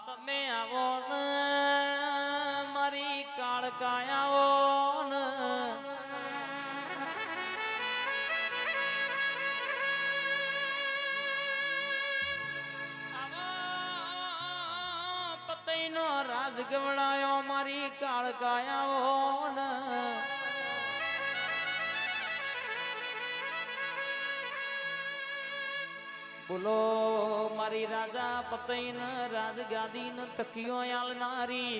તમે આવો ને મારી કાળકાયાઓ ને પતઈનો રાજ ગવડાયો મારી કાળકાયાઓ ને બોલો મારી રાજા પતઈન રાજગાદી ન તકિયો આલનારી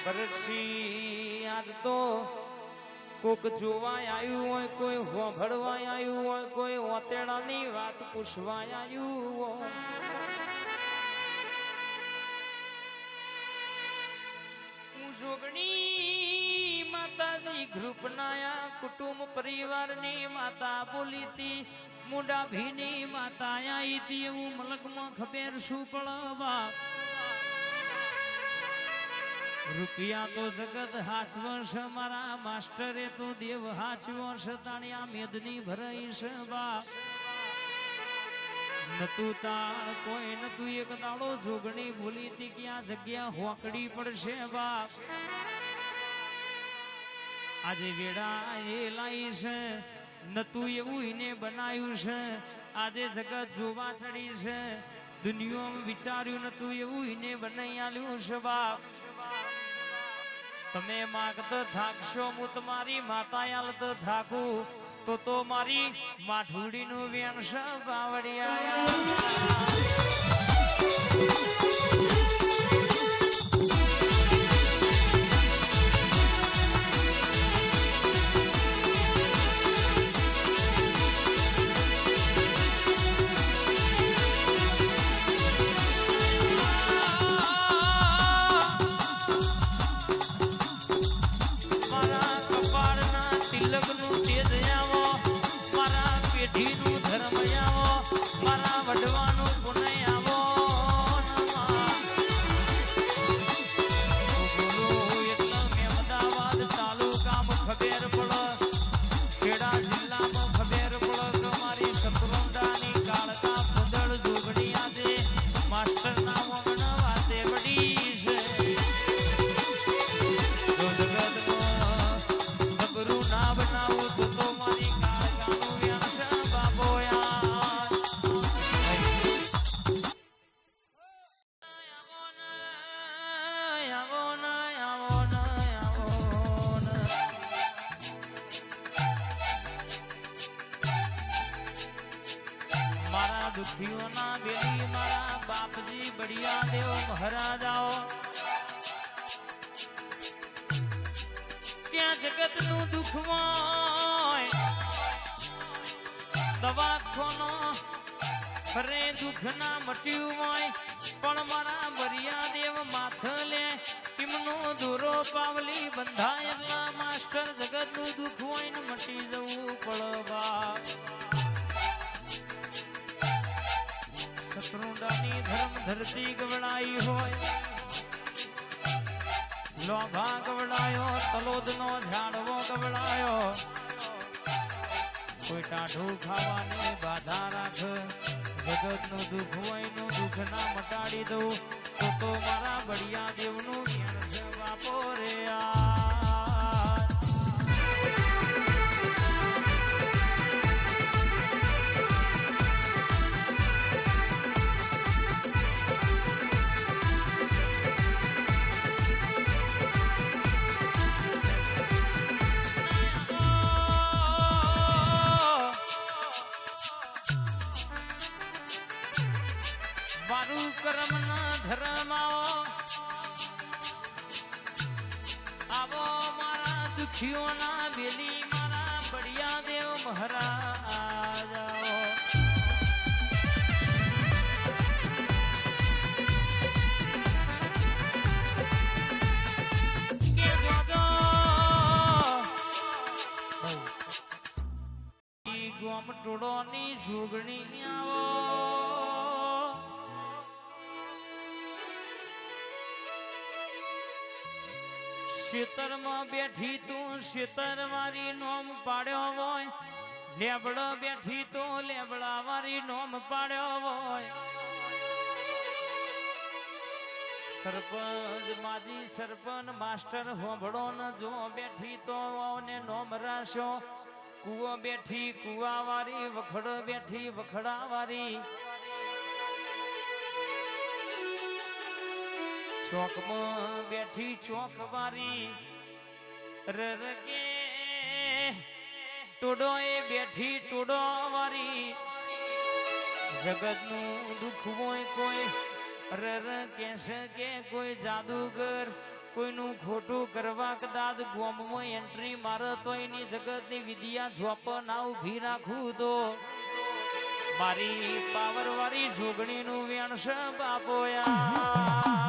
પરક્ષી આજ તો કોક જોવા આવ્યું હોય, કોઈ હોભળવા આવ્યું હોય, કોઈ ઓતેડાની વાત પૂછવા આવ્યું હોય. હું જોગણી માતાજી ગ્રુપના કુટુંબ પરિવારની માતા બોલી હતી, મુંડા ભીની માતા આવી હતી. એવું મલકમાં ખબર શું પડવા રૂપિયા તો જગત હાચવશ, મારા માસ્ટરે તો દેવ હાચવશ. તાણ્યા મેદની ભરાઈશ બા નતું તાર કોઈ નતું. એક દાડો જોગણી ભૂલી હતી કે આ જગ્યા હોકડી પડશે બાપ. આજે વેડા એ લાઈ છે નતું એવું એને બનાવ્યું છે. આજે જગત જોવા ચડી છે, દુનિયામાં વિચાર્યું નતું એવું એને બનાવી આલ્યું છે બાપ. તમે માગત થાકશો, હું તમારી માતા આલત થાકું તો મારી માઠુડીનું વેણસ બાવડિયા. દુખીઓના બેલી મારા બાપજી બળિયા દેવ મહારાજાઓ, ત્યાં જગત નું દુઃખ હોય દવાખાનો ફરે દુઃખ ના મટ્યું હોય, પણ મારા બળિયા દેવ માથ લે એમનો દોરો પાવલી બંધાય એટલા માસ્ટર જગત નું દુઃખ હોય ને મટી જવું પડવા. સતરુંડાની ધર્મ ધરતી ગવડાઈ હોય, લોભા ગવડાયો, તલોદનો ઝાડવો ગવડાયો. કોઈ ટાઢું ખાવાની બાધા રાખ, જગતનું દુઃખ હોય નું દુઃખ ના મટાડી દઉં તો મારા બળિયા દેવનું જ્ઞાન છે બાપો રે આ. કર્મ ના ધર્મ આવો મારા દુખીઓના બેલી મારા બળિયા દેવ મહારાજ. ગોમટોડોની જોગણી આવો, શેતરમાં બેઠી તું શેતર વારી નોમ પાડ્યો હોય, લેબડો બેઠી તો લેબડા વારી નોમ પાડ્યો હોય. સરપંચ માજી સરપંચ માસ્ટર હોંભળો ન જો બેઠી તો ને નોમ રાશો કુવો બેઠી કુવાવારી વખડ બેઠી વખડાવારી ચોકમાં બેઠી ચોકવારી રરકે ટોડો એ બેઠી ટોડો વારી જગતનું દુઃખ હોય કોઈ રર કેશે કે કોઈ જાદુગર કોઈનું ખોટું કરવા કદાચ ગોમમાં એન્ટ્રી મારે તો એની જગતની વિદ્યા જોપ ના ઉભી રાખું તો મારી પાવર વાળી જોગણીનું વેણસ બાપોયા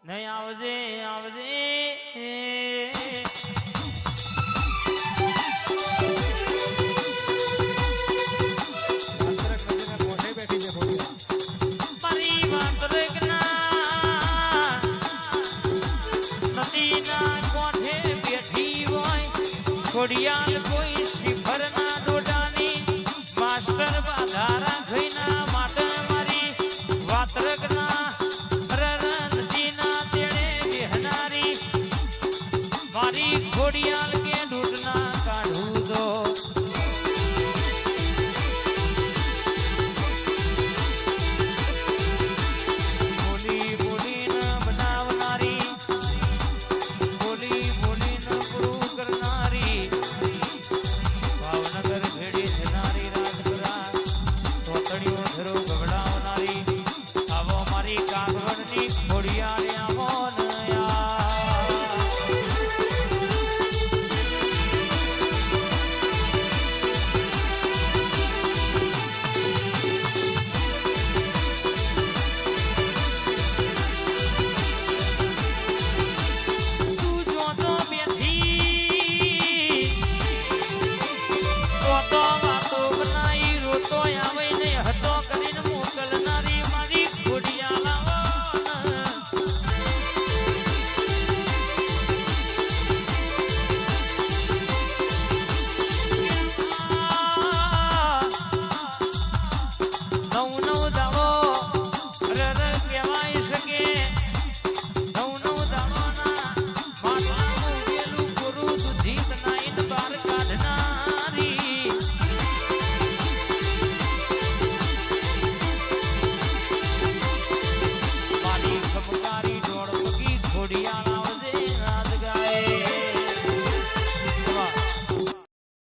નહીં આવજે આવજે મારી વાંદરકના નદીના કોઠે બેઠી હોય ખોડિયાલ કોઈ શિખરના ડોડાની માસ્ટર બાધારા